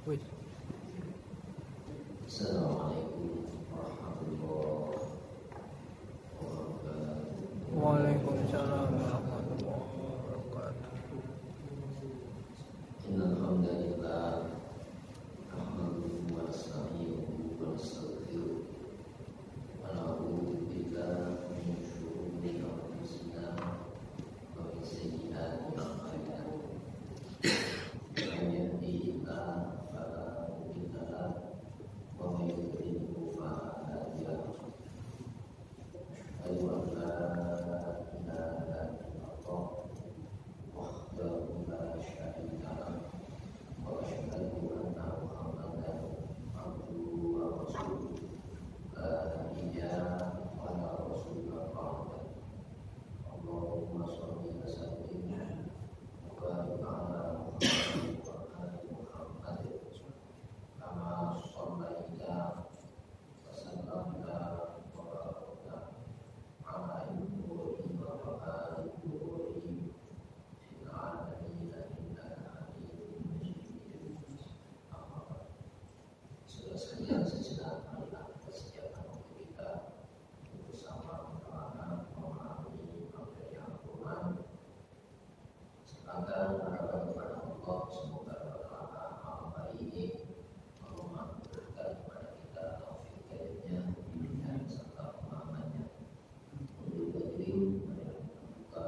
Wih. Assalamualaikum warahmatullahi wabarakatuh. Waalaikumsalam warahmatullahi wabarakatuh. Innal hamdalillah nahmaduhu wa nasta'inuhu wa nastaghfiruh wa na'udzu billahi min shururi anfusina wa min sayyi'ati a'malina. Man yahdihillahu fala mudilla lahu wa man yudlilhu fala hadiya lahu. Asyhadu an la ilaha illallah wahdahu la syarika lahu wa asyhadu anna Muhammadan abduhu wa rasuluh. La ilaha wa la rasulullah ba'da. Allahumma shalli wa sallim wa barik ala Muhammad wa ali Muhammad kama shallaita wa sallamta wa barakta ala Ibrahim wa ali Ibrahim fil alamin innaka Hamidum Majid. Saudara sekalian, sejenak marilah persiapan untuk kita bersama mendoakan memahami materi Al-Quran. Sedangkan harapan kepada Allah semoga berkata amal ini menganugerahkan kepada kita taufik hidayahnya, bimbingan serta pemahamannya. Untuk berdiri pada membuka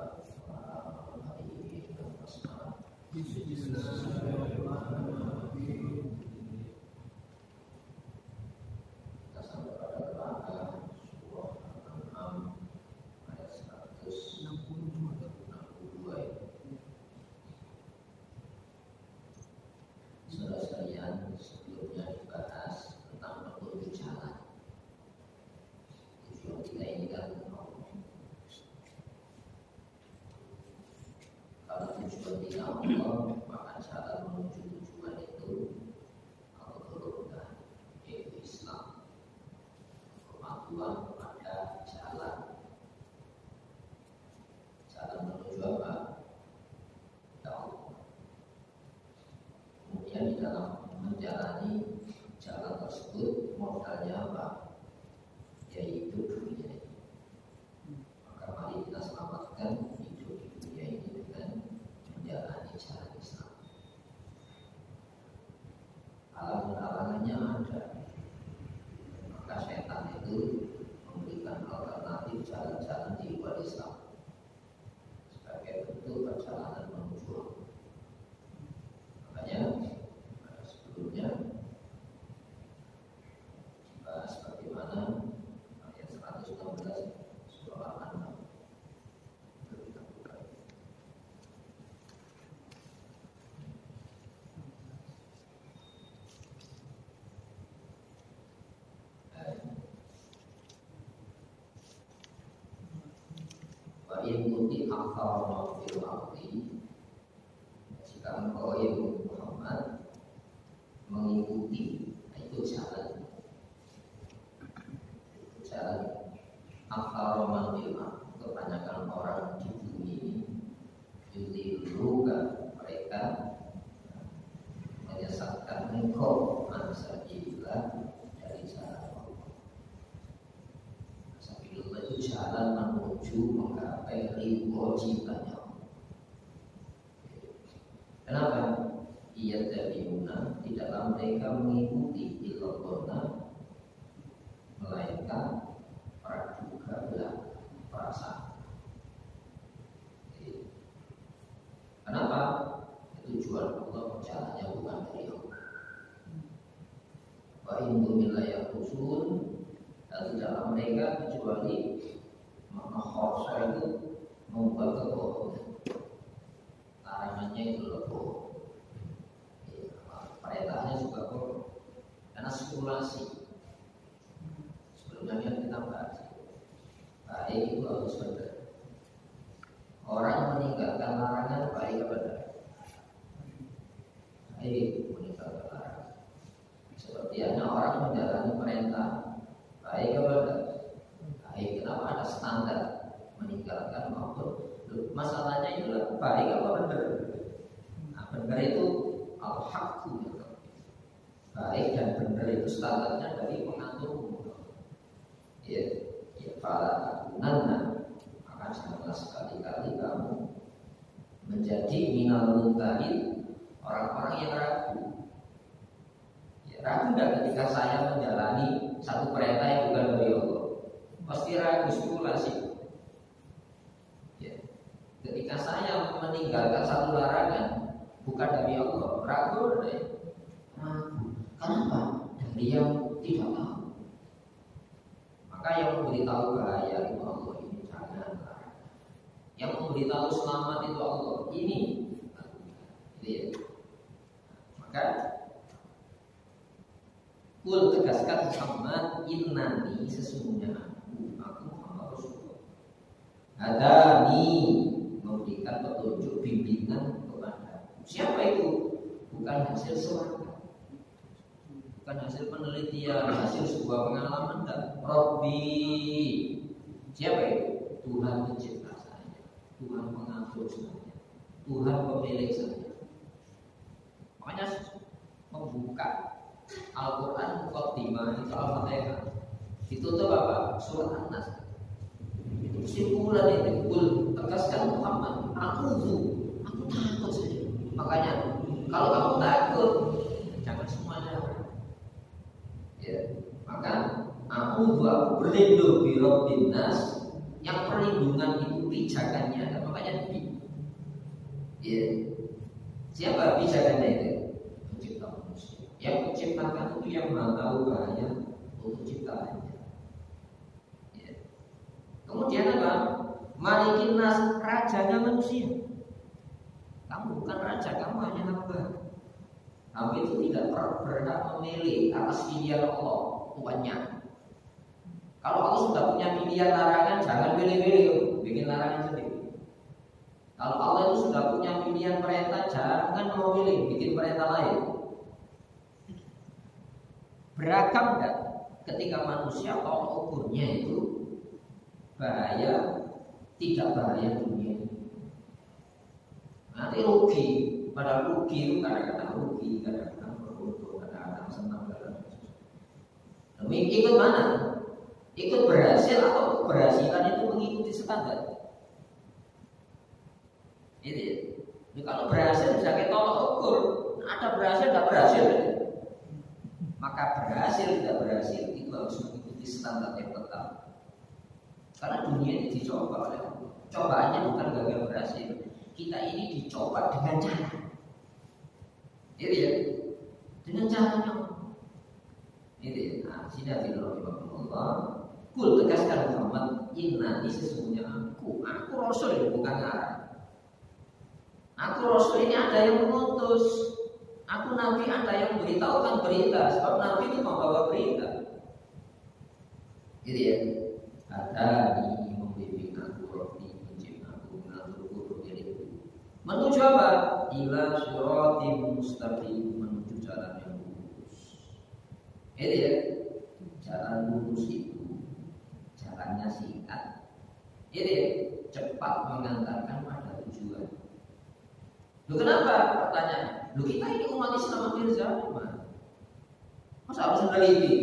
amal hari ini dengan basmalah. Bismillahirrahmanirrahim. Kita sampai pada Al-Baqarah surah Al-An'am ayat 162 ya. Saudara sekalian, sebelumnya dibahas tentang petunjuk jalan. Tujuan kita ini kan Allah. Kalau tujuan kita Allah, maka jalan menuju tujuan itu kalau berubah, yaitu Islam. Kemampuan pada jalan. Jalan menuju apa? Ya Allah. Kemudian di dalam menjalani jalan tersebut modalnya apa? Yaitu dunia ini. Maka mari kita selamatkan hidup di dunia ini dengan menjalani jalan Islam. Halangan-halangannya ada. Maka setan itu memberikan alternatif jalan-jalan di luar Islam sebagai bentuk perjalanan menuju Allah. Makanya sebelumnya dibahas bagaimana ayat 116 surah Al-An'am. Kita buka. Wa in kunti aktsara fil ardi, jika engkau ya Muhammad mengikuti itu jalan aktsara man fil ardi, kebanyakan orang di bumi ini yudilluka, mereka menyesatkan engkau an sabilillah, dari jalan Allah. Sabilillah itu jalan menuju menggapai ridho cintanya Allah. Kenapa? Ia tabiuna, di dalam mereka mengikuti illallah, melainkan praduga belaka, perasaan. Kenapa? Tujuan Allah jalannya bukan dari Allah. Wa indu milayah usul, dan di dalam mereka kecuali makhosa itu membuat kebohongan. Larangannya itu bohong. Perintahnya juga bohong. Karena simulasi. Sebelumnya kan kita bahas, baik itu harus benar. Orang meninggalkan larangan baik apa benar? Baik meninggalkan larangan. Seperti hanya orang menjalani perintah baik apa benar? Baik. Kenapa ada standar meninggalkan maupun masalahnya itu baik apa benar? Nah, benar itu al-haqqu, baik dan benar itu standarnya dari pengatur. Ya, ya para agunana, maka janganlah sekali-kali kamu menjadi minal muntahin, orang-orang yang ragu. Ya, ragu nggak ketika saya menjalani satu perintah yang bukan dari Allah? Pasti ragu, spekulasi. Ya, ketika saya meninggalkan satu larangan bukan dari Allah, ragu deh. Ragu. Kenapa? Dari yang tidak tahu. Maka yang memberitahu bahaya itu Allah, ini janganlah. Yang memberitahu selamat itu Allah, ini. Ya. Maka kul tegaskan Muhammad, innani sesungguhnya aku Muhammad Rasulullah. Hadani memberikan petunjuk bimbingan kepada. Siapa itu? Bukan hasil suara, bukan hasil penelitian, hasil sebuah pengalaman dan Robbi. Siapa itu? Tuhan pencipta saya, Tuhan pengatur saya, Tuhan pemilik saya. Makanya membuka Al-Quran muqaddimah itu Al-Fatihah, ditutup apa? Surat An-Nas. Itu kesimpulan itu. Kul tegaskan Muhammad, aku takut saja. Makanya kalau kamu takut, jangan semuanya. Ya, maka aku berlindung di Rabbin Nas, yang perlindungan itu pijakannya ada, makanya bi. Ya. Siapa pijakannya itu? Pencipta manusia. Yang menciptakan itu yang Maha tahu bahaya untuk ciptaannya. Ya. Kemudian apa? Malikin Nas, rajanya manusia. Kamu bukan raja, kamu hanya hamba. Kamu itu tidak berhak memilih atas pilihan Allah, Tuhannya. Kalau Allah sudah punya pilihan larangan, jangan pilih-pilih, bikin larangan sendiri. Kalau Allah itu sudah punya pilihan perintah, jangan mau pilih, bikin perintah lain. Beragam enggak ketika manusia tolak ukurnya itu bahaya, tidak bahaya dunia. Nanti rugi, pada rugi itu kadang-kadang rugi, kadang-kadang beruntung, kadang-kadang senang, kadang-kadang susah. Tapi ikut mana? Ikut berhasil atau keberhasilan itu mengikuti standar. Jadi kalau berhasil bisa kita tolak ukur, ada berhasil, tidak berhasil. Maka berhasil, tidak berhasil itu harus mengikuti standar yang tetap. Karena dunia ini dicoba oleh Allah. Cobaannya bukan gagal berhasil. Kita ini dicoba dengan cara. Itu ya, dengan caranya. Itu ya. Nah, sini Allah. Kul tegaskan Muhammad, innani sesungguhnya aku Rasul, bukan Arab. Aku Rasul ini ada yang mengutus. Aku Nabi ada yang memberitahukan berita. Sebab Nabi itu membawa berita. Gitu ya. Ada di membimbing aku, Rabbi mencipta aku, mengaturku, menjadiku. Menuju apa? Ila siratim mustaqim, menuju jalan yang lurus. Gitu ya. Jalan lurus itu jalannya singkat. Gitu ya. Cepat mengantarkan pada tujuan. Loh kenapa? Pertanyaannya. Loh kita ini umat Islam akhir zaman. Masa harus meneliti?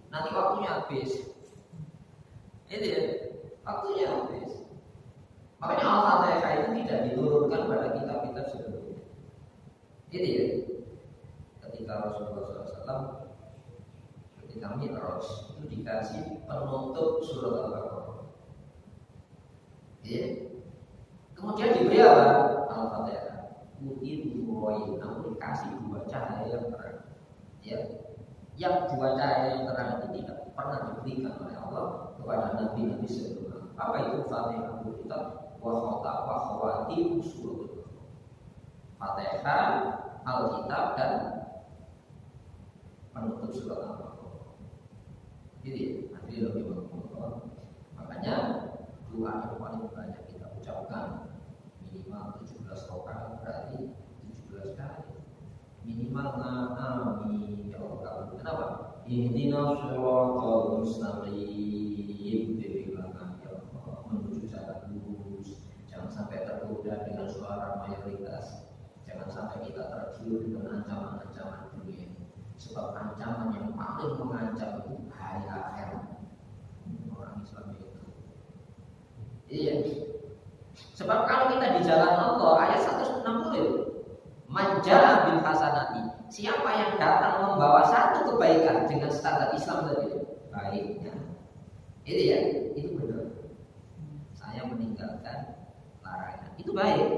Nanti waktunya habis. Itu ya, waktunya habis. Makanya Al-Fatihah itu tidak diturunkan pada kitab-kitab sebelumnya. Itu ya. Ketika Rasulullah SAW ketika Mi'raj itu dikasih penutup surat Al-Baqarah. Ya. Kemudian diberi apa? Al-Fatihah. Mungkin buain, namun dikasih dua cahaya yang terang. Ya, yang dua cahaya yang terang itu tidak pernah diberikan oleh Allah kepada Nabi sebelumnya. Apa itu Fatihah? Kita wahwati usul. Fatihah, Alkitab dan penutup surat Al-Baqarah. Jadi, nanti lebih bagus. Makanya doa yang paling banyak kita ucapkan minimal 17 rakaat, berarti 17 kali. Minimal amin ya Allah. Kenapa? Ihdinas siratal mustaqim, bimbinglah ya Allah menuju jalan lurus. Jangan sampai tergoda dengan suara mayoritas. Jangan sampai kita tergiur dengan ancaman-ancaman dunia. Sebab ancaman yang paling mengancam itu hari akhir orang Islam itu. Iya. Sebab kalau kita di jalan Allah ayat 160, manja bil hasanati, siapa yang datang membawa satu kebaikan dengan standar Islam tadi baiknya, itu ya, itu benar. Saya meninggalkan larangan itu baik,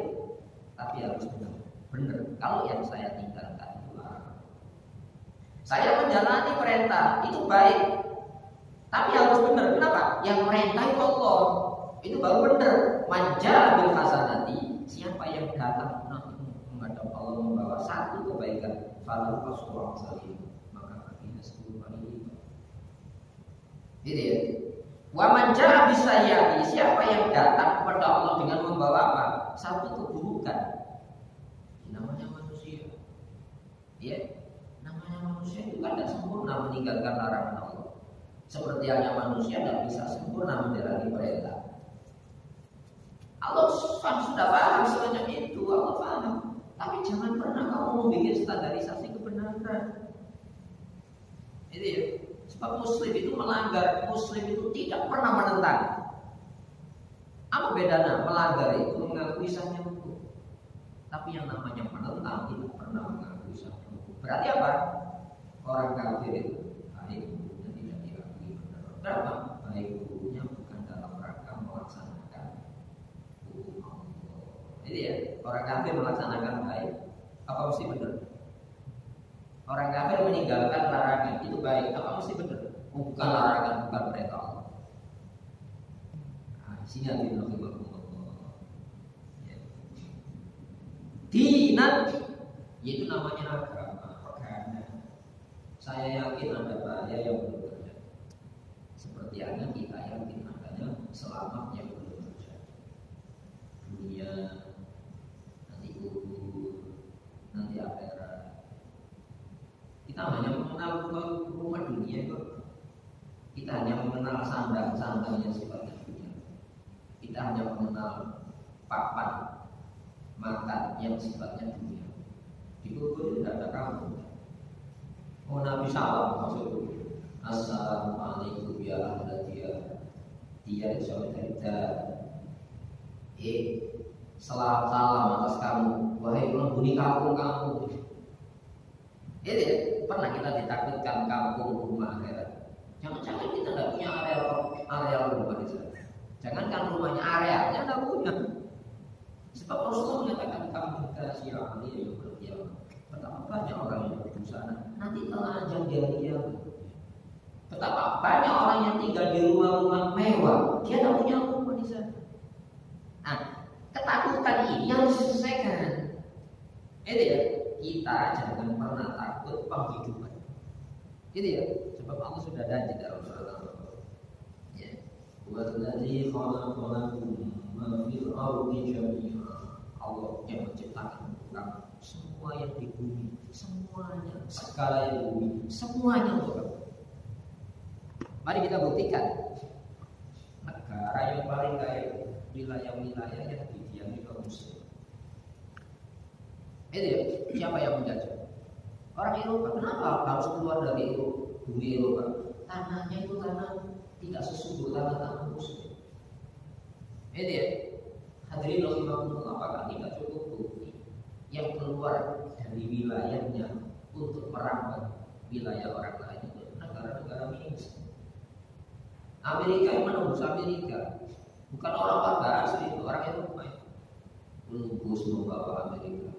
tapi harus benar. Benar. Kalau yang saya tinggalkan itu larangan. Saya menjalani perintah itu baik, tapi harus benar. Kenapa? Yang perintah itu Allah, itu baru benar. Manja bil hasanati, siapa yang datang menghadap Allah membawa satu kebaikan, falahu asru amsalih, maka baginya 10 kali lipat. Gitu ya. Wa manja bisayyati, siapa yang datang kepada Allah dengan membawa apa? Satu keburukan. Namanya manusia. Ya, namanya manusia itu kan tidak sempurna meninggalkan larangan Allah. Seperti halnya manusia tidak bisa sempurna menjalani perintah. Allah sudah paham semacam itu, Allah paham. Tapi jangan pernah kamu membuat standarisasi kebenaran. Itu ya. Sebab Muslim itu melanggar, Muslim itu tidak pernah menentang. Apa bedanya? Melanggar itu mengakui sahnya hukum. Tapi yang namanya menentang tidak pernah mengakui sahnya hukum. Berarti apa? Orang kafir itu baik hukumnya tidak diakui benar. Kenapa? Baik hukumnya bukan dalam rangka melaksanakan hukum Allah. Jadi ya, orang kafir melaksanakan baik, apa mesti benar? Orang kafir meninggalkan larangan itu baik, apa mesti benar? Bukan larangan, bukan perintah Allah. Nah, sini hati dinan, yaitu namanya agama. Saya yakin ada bahaya yang belum terjadi. Seperti halnya kita yakin adanya selamat yang belum terjadi. Dunia, nanti kubur, nanti akhirat. Kita hanya mengenal rumah dunia kok. Kita hanya mengenal sandang-sandang yang sifatnya dunia. Kita hanya mengenal papan makan yang sifatnya dunia. Di kubur itu tidak ada kamu. Oh, Nabi salam masuk. Assalamualaikum ya ahla dia saudara. Salam atas kamu, wahai penghuni kampung kamu. Ini pernah kita ditakutkan kampung rumah akhirat. Jangan-jangan kita tidak punya area rumah di sana. Jangankan rumahnya, areanya tidak punya. Sebab Rasulullah mengatakan kamu kasirah ini yang berkiamat. Betapa banyak orang yang hidup di sana. Nanti telanjang dia. Betapa banyak orang yang tinggal di rumah-rumah mewah. Dia tidak punya rumah di sana. Nah, ketakutan ini harus diselesaikan. Itu ya. Kita jangan pernah takut penghidupan. Gitu ya. Sebab Allah sudah janji dalam surat Al-Baqarah. Ya. Wallazi khalaqakum ma fil ardi jami'a. Allah yang menciptakan kamu, semua yang di bumi, semuanya, segala yang di bumi, semuanya untuk kamu. Mari kita buktikan negara yang paling kaya, wilayah-wilayah yang didiami kaum muslim. Itu ya, siapa yang menjajah? Orang Eropa. Kenapa harus keluar dari bumi Eropa? Tanahnya itu tanah tidak sesubur tanah muslim. Itu ya. Hadirin rahimakumullah, apakah tidak cukup bukti yang keluar dari wilayahnya untuk merambat wilayah orang lain itu negara-negara minus. Amerika yang menembus Amerika, bukan orang asli, itu orang Eropa. Columbus membawa Amerika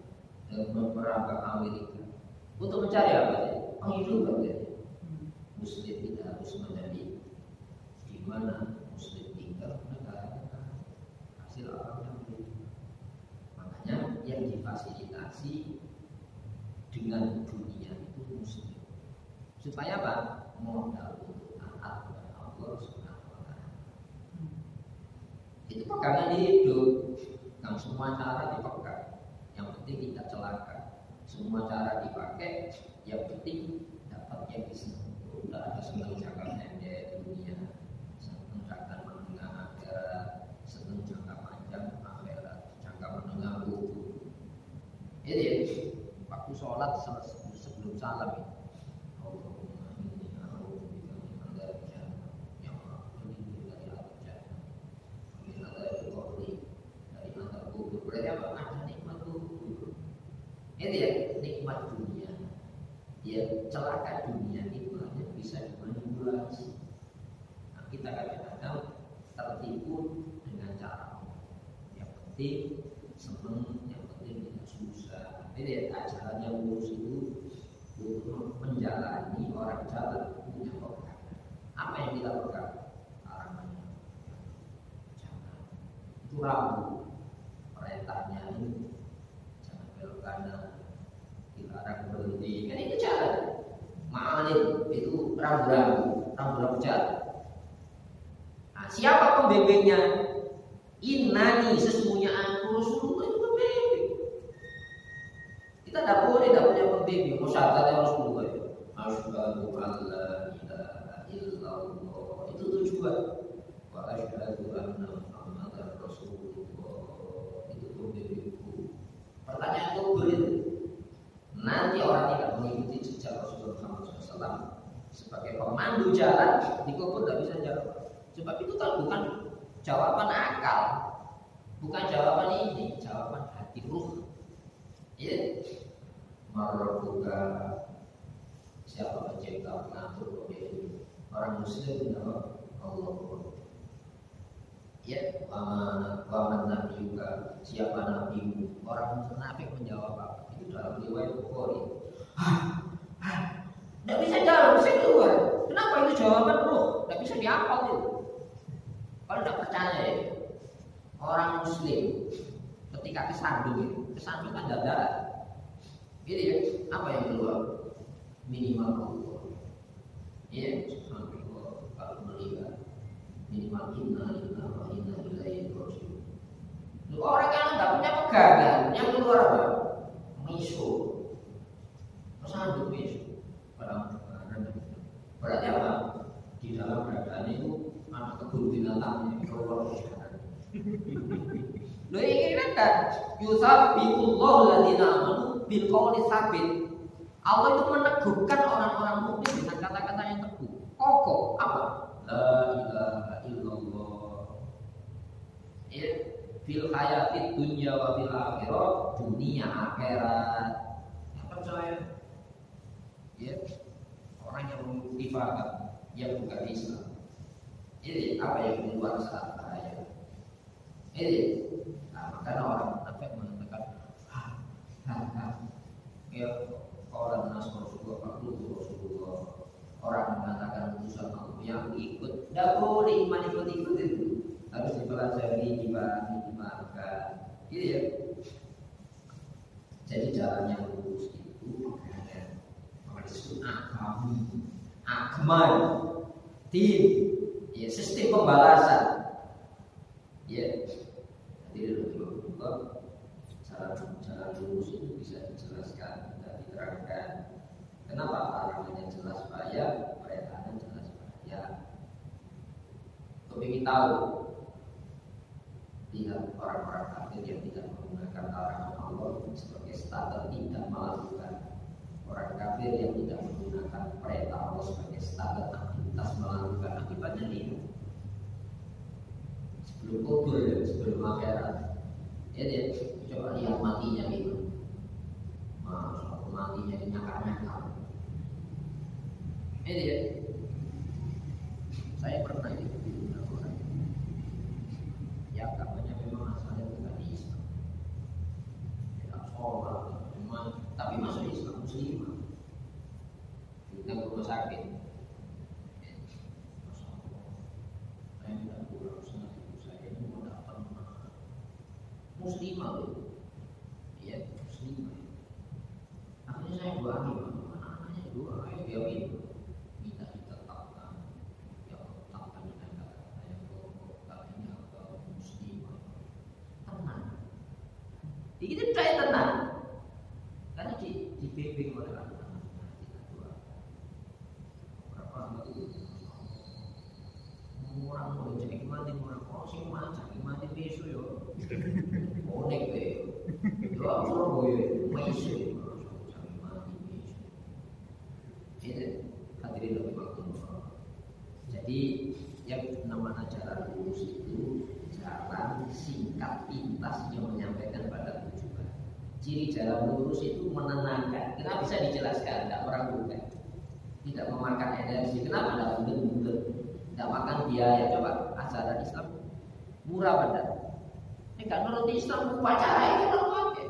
dan merambat Amerika untuk mencari apa? Penghidupan. Muslim tidak harus menjadi di mana Muslim tinggal negara hasil alam yang berbeda. Makanya yang difasilitasi dengan dunia itu Muslim. Supaya apa? Modal untuk taat kepada Allah Subhanahu wa taala. Itu pegangan hidup. Yang semua cara dipegang. Yang penting tidak celaka. Semua cara dipakai. Yang penting dapat yang disentuh. Tidak ada senang jangka pendek dunia, senang jangka menengah akhirat, senang jangka panjang akhirat, jangka menengah buku. Ini waktu sholat sebelum salam kita kadang-kadang tertipu dengan cara yang penting seneng, yang penting tidak susah. Jadi ajaran yang lurus itu untuk menjalani orang jalan punya pegang. Apa yang kita pegang? Larangannya jangan, itu rambu. Perintahnya ini jangan belok kanan, dilarang berhenti. Kan itu jalan. Ma'alim itu rambu-rambu jalan. Nah, siapa pembimbingnya? Innani, sesungguhnya aku Rasulullah itu pembimbing. Kita tidak boleh tidak punya pembimbing. Musyahadat Rasulullah itu. Asyhadu an la ilaha illallah. Itu tujuan. Wa asyhadu anna Muhammadar Rasulullah. Itu pembimbingku. Pertanyaan kubur itu. Nanti orang tidak mengikuti jejak Rasulullah SAW sebagai pemandu jalan, di kubur tidak bisa jawab. Sebab itu kan bukan jawaban akal, bukan jawaban ini, jawaban hati ruh. Ya, Marbuka, siapa pencipta pengatur ini? Orang Muslim menjawab Allah. Ya, waman nabi juga, siapa nabimu? Orang munafik menjawab apa? Itu dalam riwayat Bukhari. Tidak bisa jawab, bisa keluar. Kenapa itu jawaban ruh? Tidak bisa dihafal itu. Kalau tidak percaya ya, orang Muslim ketika kesandung kan dadaran. Gitu ya, apa yang keluar? Minimal Allah. Ya, subhanallah. Kalau melihat minimal inna ilaihi raji'un. Orang yang tidak punya pegangan, yang keluar apa? Misu. Kesandung misu. Berarti apa? Di dalam keadaan itu ada kebun binatangnya keluar kesadaran. Lo ini kan yusabitullahu alladziina aamanu bil qawli tsabit. Allah itu meneguhkan orang-orang mukmin dengan kata-kata yang teguh, kokoh. Apa? La ilaha illallah. Ya, fil hayatid dunya wa fil akhirah, dunia akhirat. Yang percaya. Ya, orang yang mengikuti faham yang bukan Islam. Ini apa yang keluar saat bahaya. Ini, nah, makanya orang munafik mengatakan, ya orang Rasulullah, orang mengatakan utusan Allah yang ikut, tidak boleh iman ikut itu, harus dipelajari, dimaafkan. Gitu ya. Jadi jalan yang lurus itu agama, tim, ya, sistem pembalasan, ya. Jadi jalan lurus itu bisa dijelaskan dan diterangkan. Kenapa larangannya jelas bahaya, perintahnya jelas bahaya. Kepingin tahu, lihat orang-orang kafir yang tidak menggunakan larangan Allah sebagai standar tidak melakukan. Orang kafir yang tidak menggunakan perintah Allah sebagai standar aktivitas melakukan, akibatnya ini sebelum kubur dan sebelum akhirat. Ya, coba lihat matinya itu, matinya ini nyakar-nyakar. Ini ya, saya pernah itu di orang ya agamanya memang asalnya bukan Islam, tidak sholat, memang tapi masuk Islam Muslim. Kita ke rumah sakit, saya tidak pulang, saya ini mau datang Muslimah loh, ya Muslimah. Akhirnya saya doa anaknya doa, ayo biarin, minta ditetapkan, ya tetapkan dengan kata-kata yang pokok, katanya agama Muslimah, tenang. Jadi kita percaya tenang, karena dibimbing oleh Allah. Orang mau jadi mati orang kok sing macam mati besok yo. Onek be. Yo aku boye mesuk. Sampai mati besok. Jadi hadirin lebih waktu. Jadi yang namanya jalan lurus itu jalan singkat pintas yang menyampaikan pada tujuan. Ciri jalan lurus itu menenangkan. Kenapa bisa dijelaskan? Tidak meragukan. Tidak memakan energi. Kenapa? Tidak bulat-bulat. Tidak makan biaya. Coba ajaran Islam murah benar. Ini kan menurut Islam upacara itu terlalu banyak.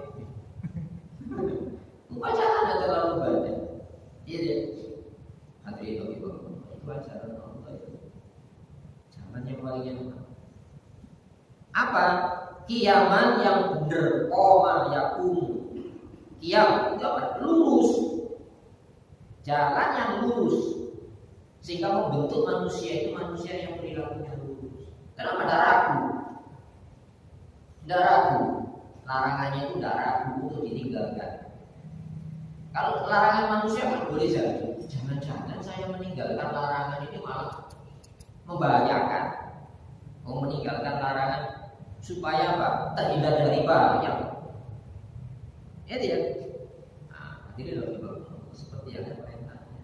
Upacara tidak terlalu banyak. Iya. Hadirin itu ajaran Allah itu. Jangan yang paling enak. Apa? Kiaman yang benar, koma yakum. Kiam itu apa? Lurus. Jalan yang lurus. Sehingga membentuk manusia itu manusia yang perilakunya lurus. Kenapa ada ragu? Tidak ragu. Larangannya itu tidak ragu untuk ditinggalkan. Kalau larangan manusia kan boleh saja. Jangan-jangan saya meninggalkan larangan ini malah membahayakan. Mau meninggalkan larangan supaya apa? Terhindar dari bahaya. Ya tidak. Nah, jadi seperti yang ada perintahnya.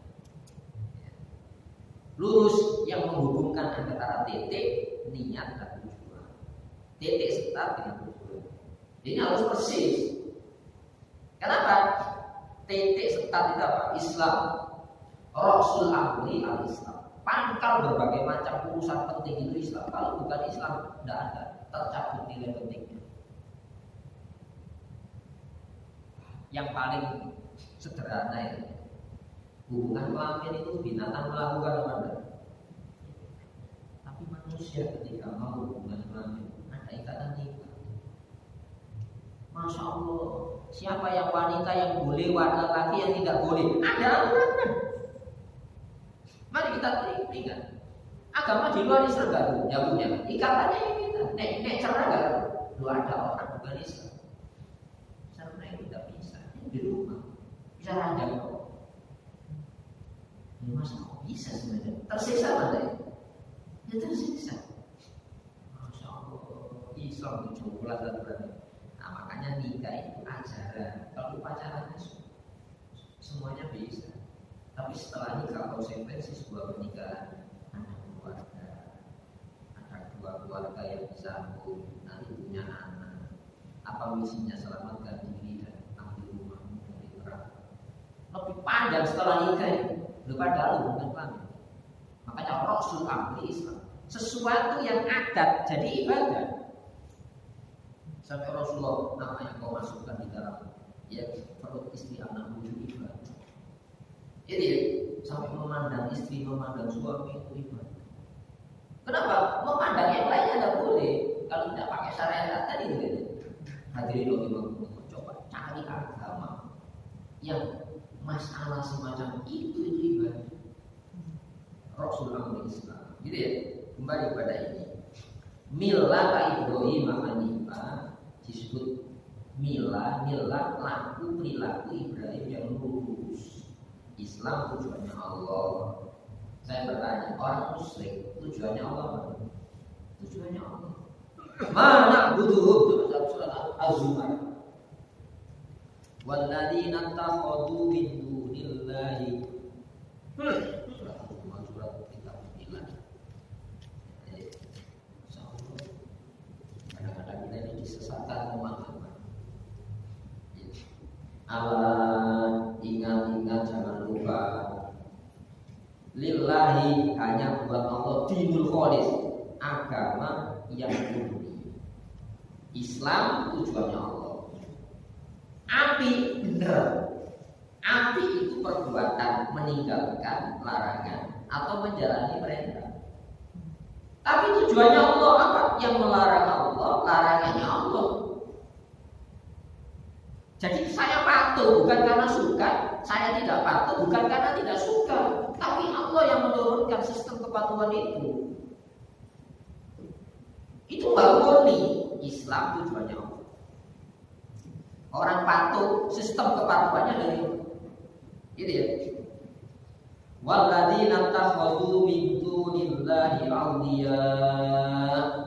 Lurus yang menghubungkan antara titik niat dan tujuan. Titik start dengan tujuan. Ini harus persis. Kenapa? Titik start itu apa? Islam. Rasul amri al-Islam. Pangkal berbagai macam urusan penting itu Islam. Kalau bukan Islam, tidak ada. Tercabut nilai pentingnya. Yang paling sederhana itu hubungan kelamin itu binatang melakukan apa enggak? Tapi manusia ketika mau hubungan kelamin ada ikatan nikah. Masya Allah, siapa yang wanita yang boleh, wanita laki yang tidak boleh? Ada aturannya. Mari kita ingat. Agama di luar Islam nggak punya ikatannya ini kita. Nek cerai nggak? Lu ada orang bukan Islam. Cerai tidak bisa di rumah. Bisa ranjang kok. Ya, masa kok bisa sebenarnya? Tersiksa mana ya? Ya tersiksa. Masya Allah, Islam itu jelas aturannya. Nah, makanya nikah itu ajaran. Kalau pacarannya semuanya bisa. Tapi setelah nikah konsekuensi sebuah pernikahan ada keluarga, ada dua keluarga yang disambung, nanti punya anak. Apa misinya? Selamatkan diri dan ambil rumahmu dari neraka. Lebih panjang setelah nikah itu. Daripada hubungan kelamin. Makanya Rasul amri Islam. Sesuatu yang adat jadi ibadah. Sampai Rasulullah namanya kau masukkan di dalam ya perut istri anak cucu ibadah. Jadi sampai memandang istri, memandang suami itu ibadah. Kenapa? Memandang yang lainnya tidak boleh. Kalau tidak pakai syariat tadi gitu. Hadirin Allah, coba cari agama yang masalah semacam itu ibadah. Rasulullah Islam. Gitu ya. Kembali pada ini. Milah Ibrahim Hanifah disebut milah laku perilaku Ibrahim yang lurus. Islam tujuannya Allah. Saya bertanya, orang musyrik tujuannya Allah apa? Tujuannya Allah. Mana butuh dalam surat Az-Zumar. Walladzina takhadu min dunillahi. Surat 39. Kadang-kadang kita ini disesatkan pemahaman. Allah ingat jangan lupa. Lillahi hanya buat Allah dinul kholis, agama yang murni. Islam tujuannya Allah. Api benar. Api itu perbuatan meninggalkan larangan atau menjalani perintah. Tapi tujuannya Allah apa? Yang melarang Allah, larangannya Allah. Jadi saya patuh bukan karena suka, saya tidak patuh bukan karena tidak suka, tapi Allah yang menurunkan sistem kepatuhan itu. Itu baru murni Islam tujuannya Allah. Orang patuh sistem kepatuhannya dari itu ya. Walladzina takhadhu min dunillahi awliya,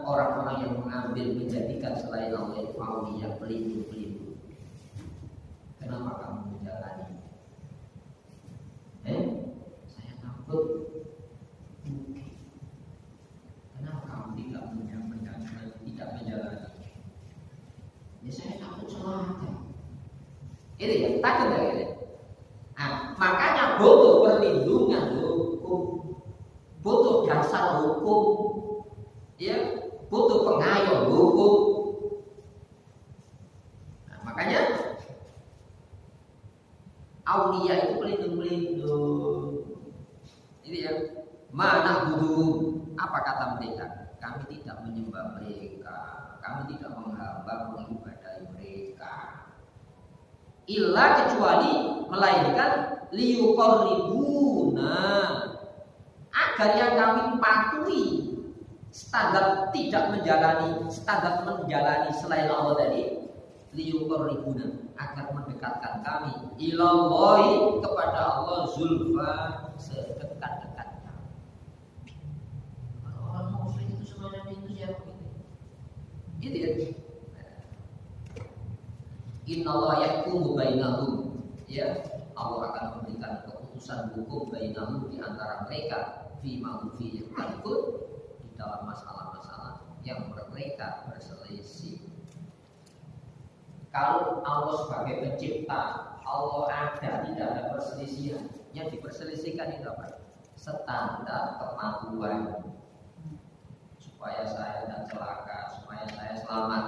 orang-orang yang mengambil menjadikan selain Allah itu awliya, pelindung-pelindung. Kenapa kamu menjalani? Saya takut. Kenapa kamu tidak menjalani? Ya saya takut celaka. Itu ya, takut ya gitu. Nah, makanya butuh perlindungan hukum, butuh dasar hukum, ya, butuh pengayom hukum. Nah, makanya aulia itu pelindung-pelindung. Ini ya, mana budu? Apa kata mereka? Kami tidak menyembah mereka, kami tidak menghamba mengibadahi mereka. Illa kecuali melainkan liyuqarribuna, agar yang kami patuhi standar tidak menjalani standar menjalani selain Allah tadi, liyuqarribuna, agar mendekatkan kami ilallahi, kepada Allah, zulfa, sedekat-dekatnya. Kalau orang musyrik itu sebenarnya itu siapa gitu? Gitu ya. Innallaha yahkumu bainahum, ya, Allah akan memberikan keputusan hukum bainahum, di antara mereka, fi ma'ufi yakun, di dalam masalah-masalah yang mereka berselisih. Kalau Allah sebagai pencipta, Allah ada, tidak ada perselisihan. Yang diperselisihkan itu apa? Standar kemampuan, supaya saya tidak celaka, supaya saya selamat.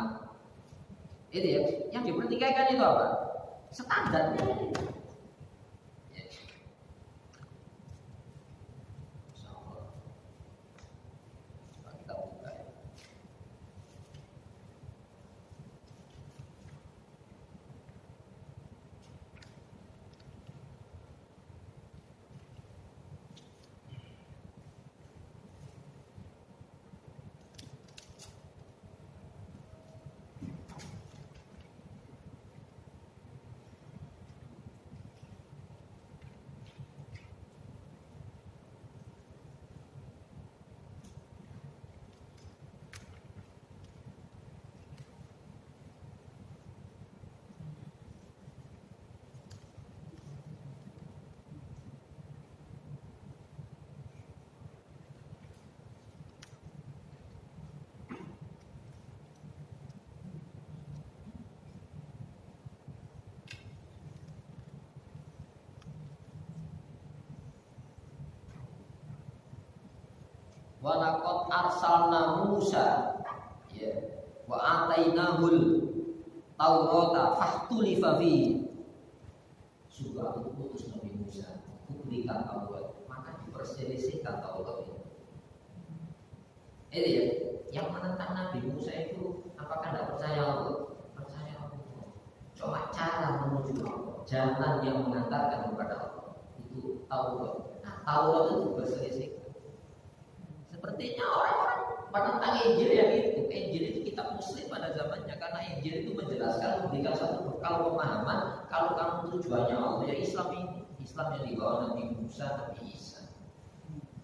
Itu ya, yang dipertikaikan itu apa? Standarnya. Ya. Insyaallah. Coba kita buka ya. Wa laqad arsalna Musa, ya, wa atainahul Taurata fahtulifa fi. Sudah aku putus Nabi Musa, aku berikan Taurat, maka diperselisihkan Taurat itu. Ini ya, yang menentang Nabi Musa itu apakah tidak percaya Allah? Percaya Allah. Cuma cara menuju Allah, jalan yang mengantarkan kepada Allah itu Taurat. Nah, Taurat itu berselisih. Sepertinya orang-orang menentang Injil ya gitu. Injil itu kitab Muslim pada zamannya, karena Injil itu menjelaskan, memberikan satu bekal pemahaman kalau kamu tujuannya Allah ya Islam ini, Islam yang dibawa Nabi Musa, Nabi Isa.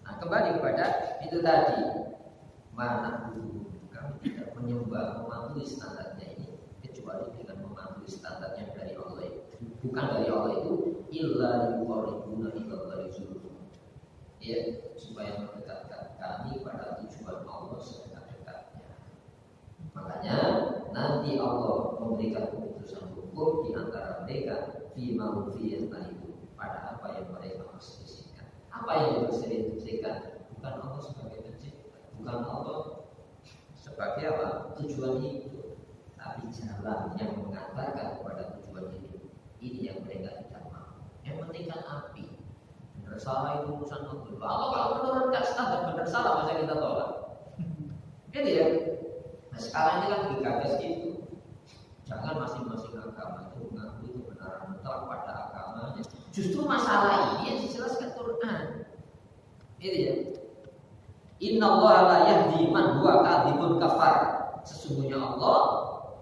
Nah, kembali kepada itu tadi, mana dulu kami tidak menyembah, mematuhi standarnya ini kecuali dengan mematuhi standarnya dari Allah itu. Bukan dari Allah itu, illa yuqarribuna ilallahi zulfa. Ya, supaya mendekatkan kami pada tujuan Allah sedekat-dekatnya. Makanya nanti Allah memberikan keputusan hukum di antara mereka fi ma'rufiyah itu, pada apa yang mereka perselisihkan. Apa yang diperselisihkan? Bukan Allah sebagai pencipta, bukan Allah sebagai apa? Tujuan hidup, tapi jalan yang mengantarkan kepada tujuan hidup. Ini yang mereka tidak mau. Yang penting kan api. Benar salah itu urusan Allah. Allah kalau menurunkan standar benar salah masa kita tolak. Gitu ya. Nah, sekarang ini kan digagas gitu. Jangan masing-masing agama itu mengaku itu kebenaran mutlak pada agamanya. Justru masalah ini yang dijelaskan Quran. Gitu ya. Innallaha la yahdi man huwa kadzibun kafar. Sesungguhnya Allah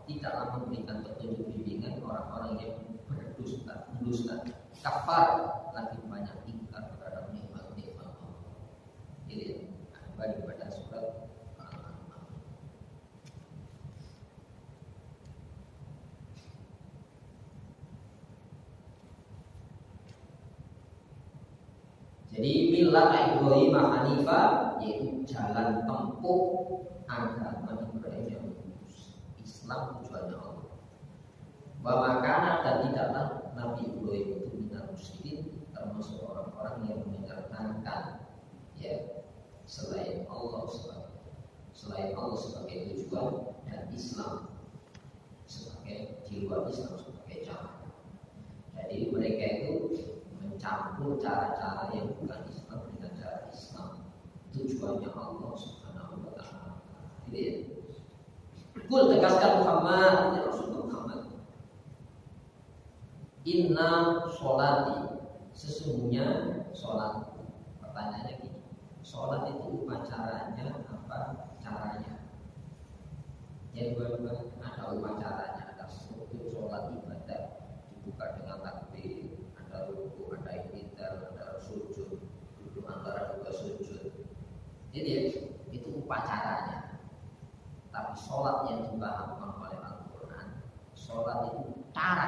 tidaklah memberikan petunjuk bimbingan orang-orang yang berdusta, kafar, lagi banyak ingkar terhadap nikmat-nikmat Allah. Jadi kembali pada surat Al-An'am. Jadi milah Ibrahim Hanifah, yaitu jalan tempuh agama Ibrahim yang lurus. Islam tujuannya Allah. Wa makana, dan tidaklah Nabi Ibrahim itu minal musyrikin, termasuk orang-orang yang menyertakan ya selain selain Allah sebagai tujuan dan Islam sebagai di luar Islam sebagai cara. Jadi mereka itu mencampur cara-cara yang bukan Islam dengan cara Islam. Tujuannya Allah Subhanahu wa taala. Gitu ya. Kul tegaskan Muhammad, ya Rasulullah Muhammad. Inna sholati, sesungguhnya sholat. Pertanyaannya gini, sholat itu upacaranya apa caranya? Yang kedua ada upacaranya, ada struktur sholat ibadah, dibuka dengan takbir, ada ruku, ada i'tidal, ada sujud, duduk antara dua sujud. Jadi itu upacaranya. Tapi sholat yang dipahamkan oleh Al-Quran, sholat itu cara.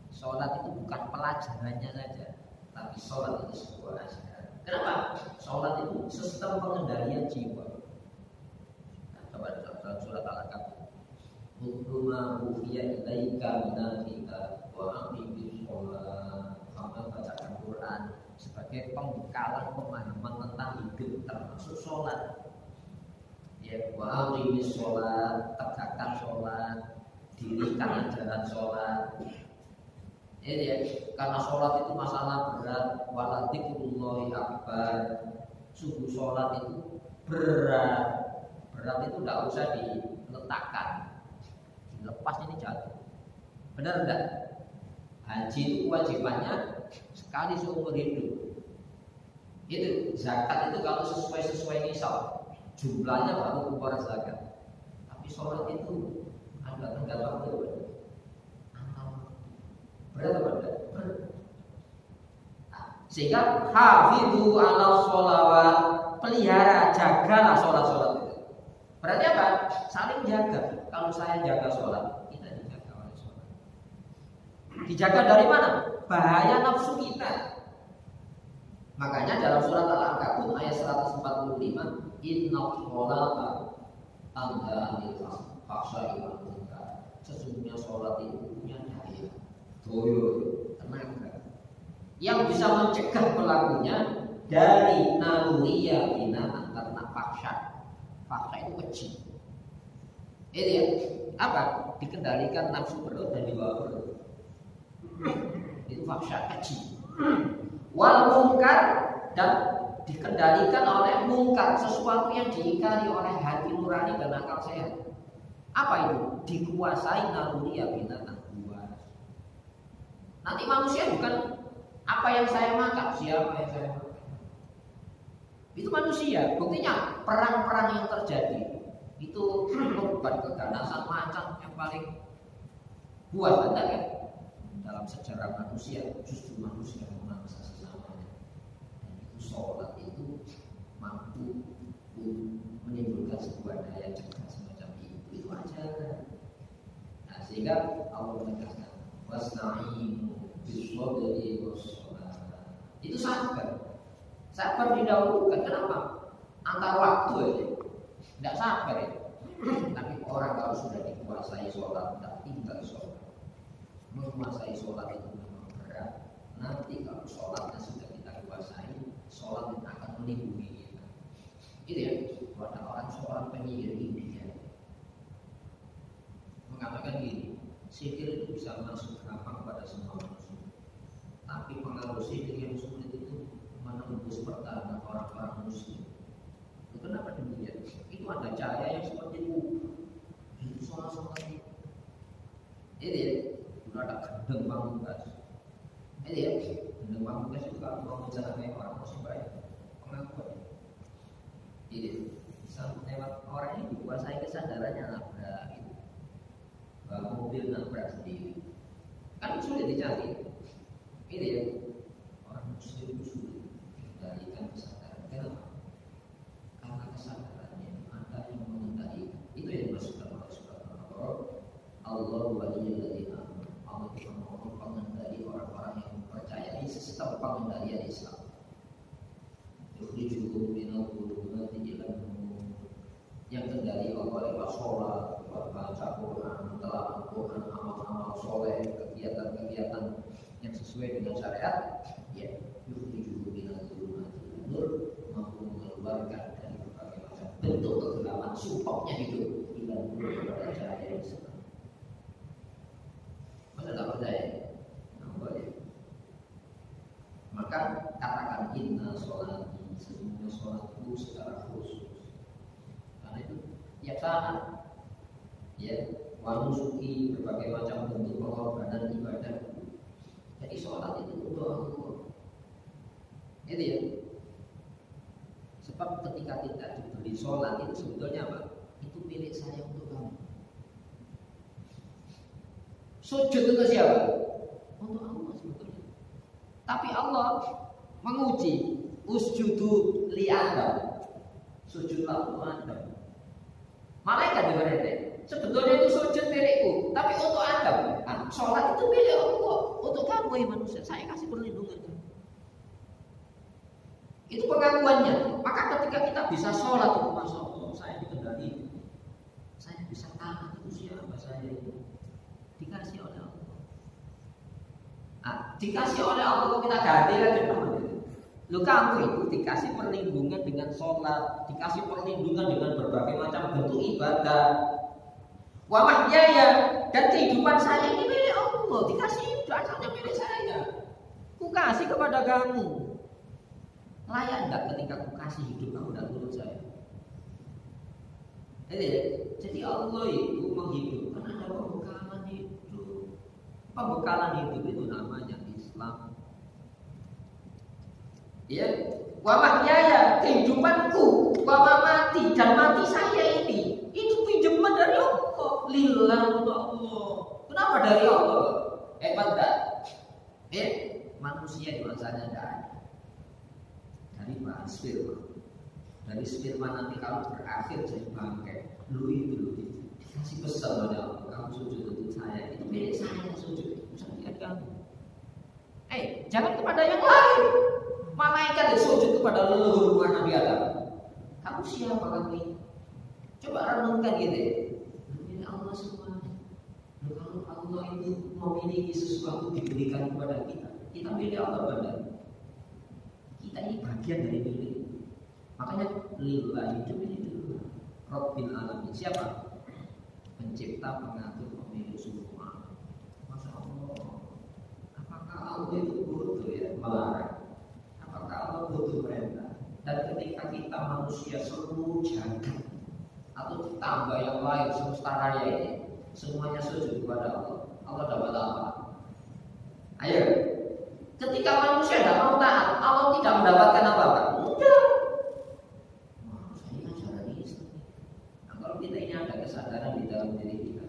Sholat itu bukan pelajarannya saja, tapi sholat itu sebuah ajaran. Kenapa? Sholat itu sistem pengendalian jiwa. Nah, coba dalam surat Al-Kahfi. Utruma ufiya ilaika minal kitab wa aqimi sholat. Kamu bacakan Quran sebagai pembekalan pemahaman tentang hidup termasuk sholat. Ya, wa aqimi sholat, tegakkan sholat, dirikan ajaran sholat. Jadi ya, karena sholat itu masalah berat, wala dzikrullahi akbar. Sungguh sholat itu berat. Berat itu tidak usah diletakkan, dilepas ini jatuh. Benar enggak? Haji itu kewajibannya sekali seumur hidup. Itu zakat itu kalau sesuai nisab, jumlahnya baru keluar zakat. Tapi sholat itu ada tenggat waktu. Berat apa enggak? Nah, sehingga hafidhu ala sholawat, pelihara, jagalah sholat-sholat itu. Berarti apa? Saling jaga. Kalau saya jaga sholat, kita dijaga oleh sholat. Dijaga dari mana? Bahaya nafsu kita. Makanya dalam surat Al-Ankabut ayat 145, inna sholata tanha anil fahsya'i wal munkar. Sesungguhnya sholat itu punya daya, doyo, tenaga yang bisa mencegah pelakunya dari naluriya binaan karena fahsya. Fahsya itu keji. Ini ya, apa? Dikendalikan nafsu perut dan dibawa perut. Itu fahsya keji. Wal munkar, dan dikendalikan oleh munkar, sesuatu yang diingkari oleh hati nurani dan akal sehat. Apa itu? Dikuasai naluriya binatang buas. Nanti manusia bukan apa yang saya makan, siapa yang saya makan. Itu manusia. Buktinya perang-perang yang terjadi itu korban keganasan macan yang paling buas, ada kan? Dalam sejarah manusia, justru manusia memangsa sesamanya. Dan itu sholat itu mampu menimbulkan sebuah daya cegah semacam itu aja. Nah, sehingga Allah menegaskan wasna'inu bis-shabri was-shalah. Itu sabar. Sabar didahulukan. Kenapa? Antar waktu aja. Tidak sabar ya. Tapi orang kalau sudah dikuasai sholat, tidak tinggal sholat. Menguasai sholat itu memang berat. Nanti kalau sholatnya sudah kita kuasai, sholat itu akan melindungi kita. Gitu ya. Ada orang seorang penyihir India mengatakan gini, sihir itu bisa masuk gampang pada semua manusia. Tapi pengaruh sihir yang sulit itu menembus pertahanan orang-orang muslim. Itu kenapa demikian? Itu ada cahaya yang seperti itu. Itu sholat-sholat itu. Jadi ya, ada gendeng pamungkas. Jadi ya, gendeng pamungkas juga mau mencelakain orang muslim baik. Pengakuan. Jadi bisa lewat orang ini dikuasai kesadarannya nabrak gitu. Bawa mobil nabrak sendiri. Kan sulit dicari. Ini ya, orang muslim itu sulit mengendalikan kesadaran. Kenapa? Karena kesadarannya ada yang mengendalikan. Itu yang dimaksudkan oleh surat Al-Baqarah. Allah waliyul ladzina amanu. Allah itu menolong pengendali orang-orang yang mempercayai sistem pengendalian Islam. Yukhrijuhum minal dhulumati ilan nur. Yang kendali Allah lewat sholat, lewat baca Quran, mentelaah Quran, amal-amal soleh, kegiatan-kegiatan yang sesuai dengan syariat. Ya, yukhrijuhum minal dhulumati ilan nur, mampu mengeluarkan dari berbagai macam bentuk bentuk kegelapan, supportnya hidup. Kita kepada cahaya Islam. Masa tak percaya? Boleh. Maka katakan inna sholati, sesungguhnya sholatku secara khusus. Karena itu tiap saat, ya, wanusuki berbagai macam bentuk pengorbanan ibadah. Jadi sholat itu untuk Allah. Itu ya. Sebab ketika kita diberi sholat itu sebetulnya apa? Itu milik saya untuk kamu. Sujud untuk siapa? Untuk Allah sebetulnya. Tapi Allah menguji, usjudu li Adam. Sujudlah untuk Adam. Malaikat juga nanti. Sebetulnya itu sujud milikku, tapi untuk Adam. Sholat itu milik Allah. Untuk kamu manusia, saya kasih perlindungan. Itu pengakuannya. Maka ketika kita bisa sholat itu, masya Allah, saya dikendali, saya bisa tahan usia apa saya itu dikasih oleh Allah. Dikasih oleh Allah kita ganti kan teman-teman. Lu kamu itu dikasih perlindungan dengan sholat, dikasih perlindungan dengan berbagai macam bentuk ibadah. Wamahyaya, dan kehidupan saya ini milik Allah, dikasih asalnya milik saya. Ku kasih kepada kamu. Layak enggak ketika aku kasih hidup kamu dan menurut saya? Jadi Allah itu menghidupkan ada pembekalan hidup. Pembekalan hidup itu namanya Islam. Ya, wa mahyaya, kehidupanku, wa mamati, dan mati saya ini itu pinjaman dari Allah. Lillah untuk Allah. Kenapa dari Allah? Enggak. Manusia di masanya enggak ada. Dari bahan sperma, dari sperma nanti kalau berakhir jadi bangkai, lu itu dikasih pesan oleh Allah, kamu sujud untuk saya, itu milik saya sujud, bukan milik kamu. Jangan kepada yang lain. Malaikat sujud kepada leluhur Nabi Adam. Kamu siapa kamu ini? Coba renungkan gitu. Milik Allah semuanya. Kalau Allah itu memiliki sesuatu diberikan kepada kita, kita milik Allah benar. Kita ini bagian dari milik. Makanya lillahi itu milik Rabbil alamin. Siapa? Pencipta, pengatur, pemilik semua. Masya Allah. Apakah Allah itu butuh ya melarang? Apakah Allah butuh perintah? Dan ketika kita manusia seluruh jagat atau ditambah yang lain semesta raya ini semuanya sujud kepada Allah, Allah dapat apa? Ayo. Ketika manusia tidak mau taat, Allah tidak mendapatkan apa-apa. Mudah. Saya ajaran Islam. Nah, kalau kita ini ada kesadaran di dalam diri kita,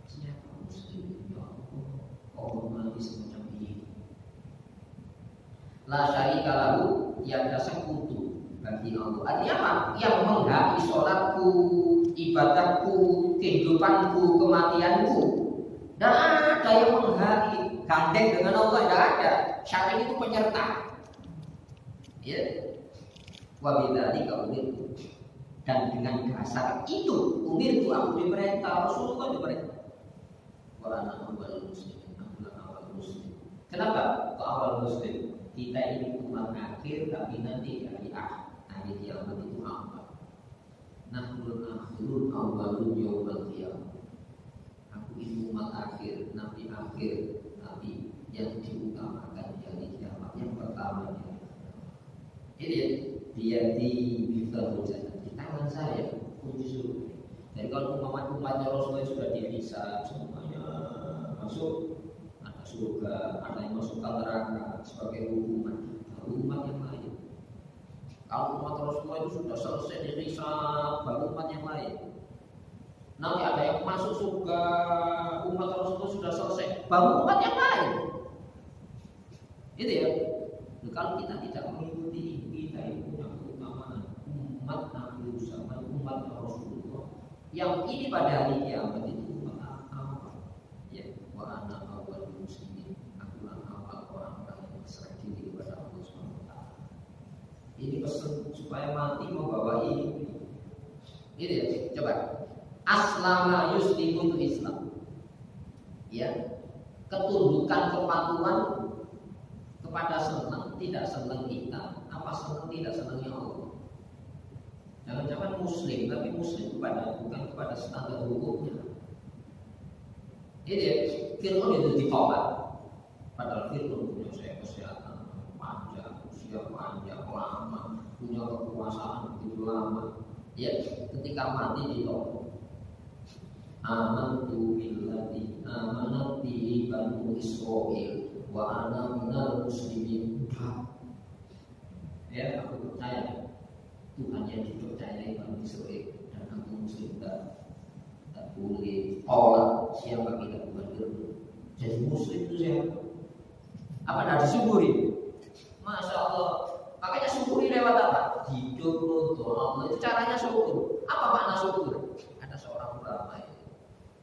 siapa muslim ya Allah, hormati semacam ini. La syarika lahu, yang ada sekutu bagi Allah. Artinya apa? Yang menghakimi sholatku, ibadahku, kehidupanku, kematianku. Dan ada yang menghakimi gandeng dengan Allah, tidak ada. Syarik itu penyerta. Ya. Wabidzalika umirtu. Dan dengan dasar itu umirtu, aku diperintah, Rasulullah diperintah. Wa ana awwalul muslimin, aku awal muslim. Kenapa? Kok awal muslim? Kita ini umat akhir, tapi nanti hari akhir kiamat itu apa? Nahnul akhirun awwalun yaumal qiyamah. Aku ini umat akhir, nabi akhir, tapi yang diutamakan dari kiamat yang pertama ini dia bisa berjalan di tangan saya kunci surga. Jadi kalau umatnya Rasulullah sudah dihisab semuanya masuk, ada surga, ada yang masuk ke neraka sebagai hukuman. Baru umat yang lain. Kalau umat Rasulullah itu sudah selesai dihisab, baru umat yang lain. Nanti ada yang masuk surga, umat Rasulullah sudah selesai, baru umat yang lain. Itu ya. Kalau kita tidak mengikuti, kita itu punya keutamaan umat Nabi Muhammad, umat Rasulullah. Yang ini pada hari kiamat itu umat apa? Ya, wa ana awwalul muslimin. Aku awal orang-orang yang berserah diri kepada Allah SWT. Ini pesan supaya mati membawa ini. Ini ya, coba. Aslama yuslimu Islam. Ya, ketundukan kepatuhan kepada senang tidak senang kita, apa senang tidak senangnya Allah. Jangan kan muslim, tapi muslim bukan kepada standar hukumnya. Jadi ya, Fir'aun itu ditolak. Padahal Fir'aun punya kesehatan panjang, usia panjang, lama, punya kekuasaan begitu lama. Ya, ketika mati ditolak. Amantu billadzi amanat bihi banu Israil wa ana minal muslimin. Ya, aku percaya Tuhan yang dipercayai banu Israil dan aku muslim tak boleh tolak siapa kita bukan Fir'aun. Jadi muslim itu siapa? Apa tidak disyukuri? Masya Allah. Makanya syukuri lewat apa? Hidup untuk Allah. Itu caranya syukur. Apa makna syukur? Ada seorang ulama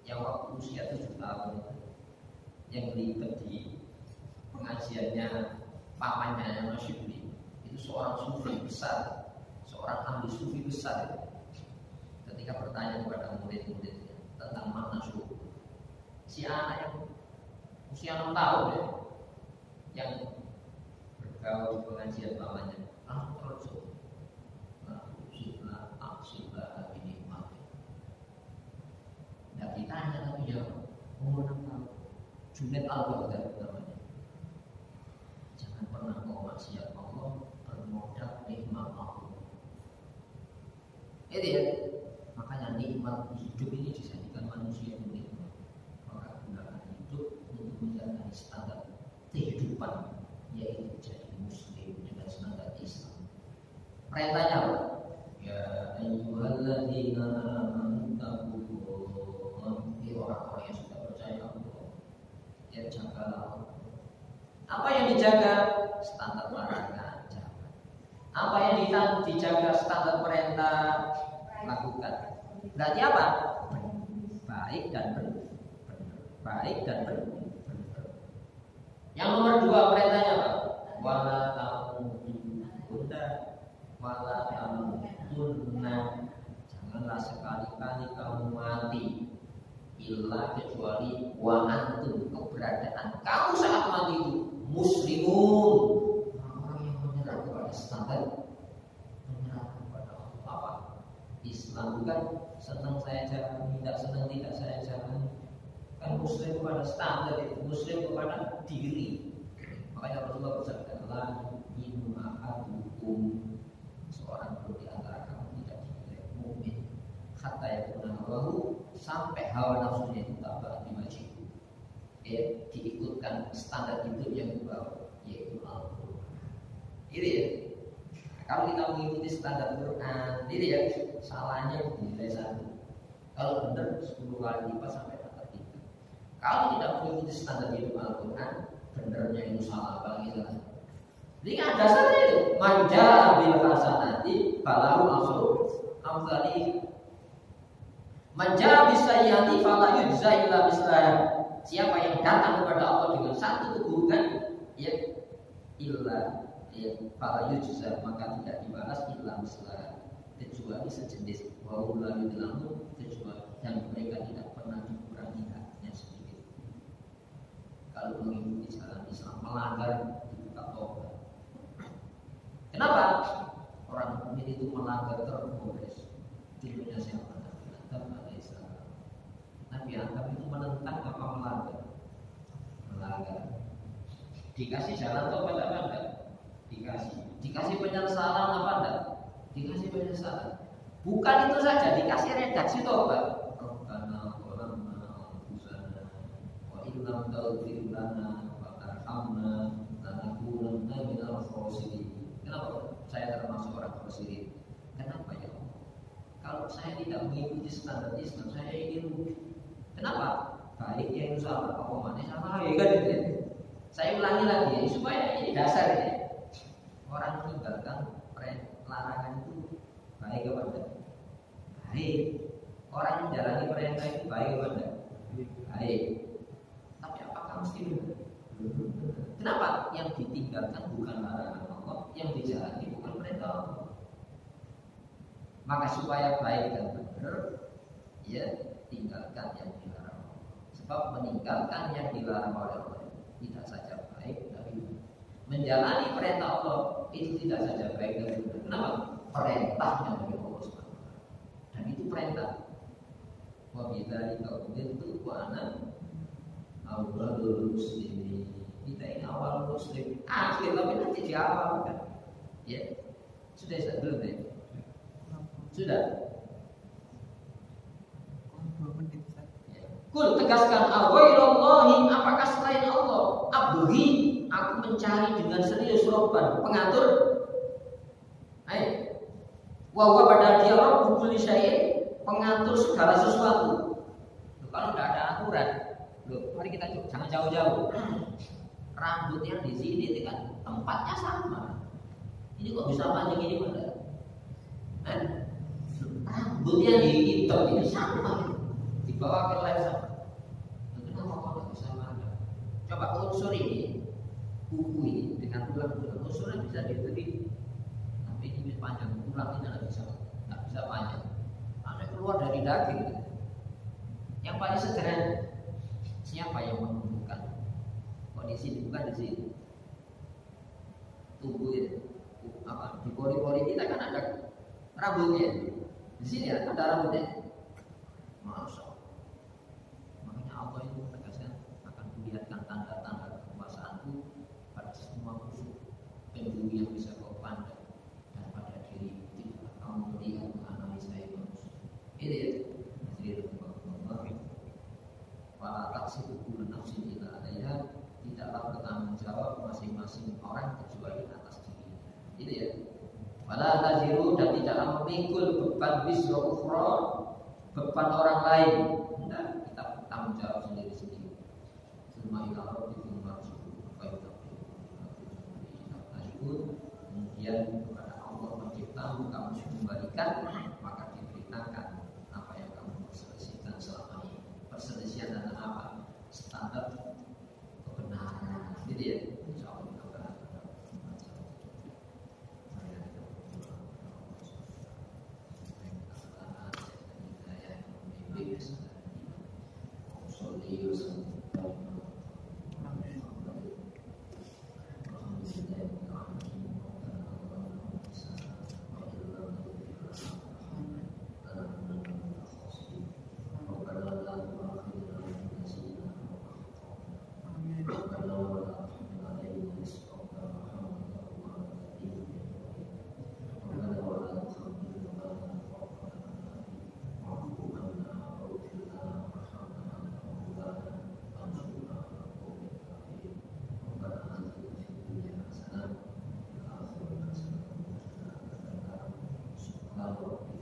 yang waktu usia 7 tahun yang terlibat di pengajiannya pamannya yang masih beli. Itu seorang sufi besar, seorang ahli sufi besar. Ketika bertanya kepada murid-muridnya tentang makna syukur, si anak yang usia 6 tahun ya, yang bergaul di pengajian pamannya langsung terjun, aksilah ini mati. Tidak ditanya tapi jawab, umur 6 tahun. Junaid al-Baghdadi namanya. Jangan pernah kau maksiat Allah bermodal nikmat Allah. Itu ya. Makanya nikmat hidup ini dijadikan manusia nikmat. Maka gunakan hidup untuk menjalani standar kehidupan, yaitu jadi muslim dengan standar Islam. Perintahnya apa? Ya ayyuhalladzina amanu taqullaha, orang-orang yang sudah percaya Allah, ya jagalah Allah. Apa yang dijaga? Standar larangan jangan. Apa yang dijaga? Standar perintah lakukan. Berarti apa? Baik dan benar. Baik dan benar. Yang nomor 2 perintahnya apa? Wala tamutunna wala tamutunna. Janganlah sekali-kali kamu mati illa kecuali wa antum, keberadaan kamu saat mati itu muslimun, orang yang menyerah kepada standar, menyerah kepada apa? Islam. Bukan senang saya jalani, tidak senang tidak saya jalani. Kan muslim kepada standar itu, muslim kepada diri. Makanya Rasulullah bersabda, la yu'minu ahadukum, seorang pun di antara kamu tidak dinilai mukmin hatta yakuna hawahu, sampai hawa nafsunya itu tak dimajib, diikutkan standar hidup yang dibawa, yaitu Al-Quran. Ini ya. Kalau kita mengikuti standar Quran, ini ya, salahnya nilai 1. Kalau benar 10 kali lipat sampai kata 3. Kalau tidak mengikuti standar hidup Al-Quran, benernya itu salah, apalagi salah. Jadi kan dasarnya itu manja bil hasanati falahu asru amsali. Manja bisayyati fala yujza illa bislah. Siapa yang datang kepada Allah dengan satu keburukan, ya illa fala yujza, maka tidak dibalas illa bislah, kecuali sejenis wa la yudlamu, kecuali yang mereka tidak pernah dikurangi haknya sedikit. Kalau mengikuti jalan Islam melanggar dibuka tobat. Kenapa? Orang mukmin itu melanggar terus. Dulunya siapa? Nabi Adam alaihissalam. Nabi Adam itu menentang apa melanggar? Melanggar. Dikasih jalan tobat apa enggak? Dikasih penyesalan apa enggak? Dikasih penyesalan. Bukan itu saja, dikasih redaksi tobat. Rabbana zalamna anfusana wa illam taghfir lana wa tarhamna lanakunanna minal khasirin. Kenapa saya termasuk orang khasirin? Kenapa ya Allah? Kalau saya tidak mengikuti standar Islam, saya ini rugi. Kenapa? Baik yang salah, apa mana salah ya kan itu. Saya ulangi lagi ya, supaya ini dasar ya. Orang meninggalkan larangan itu baik apa enggak? Baik. Orang yang menjalani perintah itu baik apa enggak? Baik. Tapi apakah mesti benar? Kenapa? Yang ditinggalkan bukan larangan Allah, yang dijalani bukan perintah Allah. Maka supaya baik dan benar, ya tinggalkan yang dilarang Allah. Sebab meninggalkan yang dilarang oleh Allah tidak saja baik, tapi menjalani perintah Allah itu tidak saja baik dan benar. Kenapa? Perintahnya dari Allah SWT. Dan itu perintah. Wa bidzalika umirtu wa ana awwalul muslimin. Kita ini awal muslim. Akhir tapi nanti di awal kan. Ya. Sudah belum ya? Sudah. 2 menit. Kul tegaskan awairallahi, apakah selain Allah? Abduhi, aku mencari dengan serius robban, pengatur. Ayo. Wa pada dia Rabb kulli syai'in, pengatur segala sesuatu. Loh, kalau tidak ada aturan, loh, mari kita coba, jangan jauh-jauh. Rambut yang di sini dengan tempatnya sama. Ini kok bisa panjang ini mana? Rambut yang dihitam ini sama. Dibawa ke leher. Kenapa kok nggak bisa mana? Coba unsur ini, buku ini dengan tulang-tulang unsurnya bisa diberi. Tapi ini panjang tulang ini nggak bisa panjang. Karena keluar dari daging. Yang paling sederhana, siapa yang menentukan kondisi ini? Bukan di sini. Tubuh itu, apa di pori-pori kita kan ada rambutnya. Di sini ada rambutnya. Masya Allah. Makanya Allah itu tegaskan akan kulihatkan tanda-tanda kekuasaanku pada semua musuh penjuru yang bisa kau pandang dan pada diri tidak kamu melihat menganalisa itu manusia. Ini ya. Jadi para taksi hukum nafsi tidak ada, tidaklah bertanggung jawab masing-masing orang kecuali atas dirinya. Ini ya. Wala taziru, dan tidaklah memikul beban wisra ukhra, beban orang lain. Nah, kita bertanggung jawab sendiri-sendiri. Semua ila rabbikum marji'ukum fa yunabbihum. Kemudian kepada Allah menciptamu, kamu kembalikan, maka diberitakan apa yang kamu perselisihkan selama ini. Perselisihan tentang apa? Standar kebenaran. Gitu ya. Insyaallah kita berharap. Kalau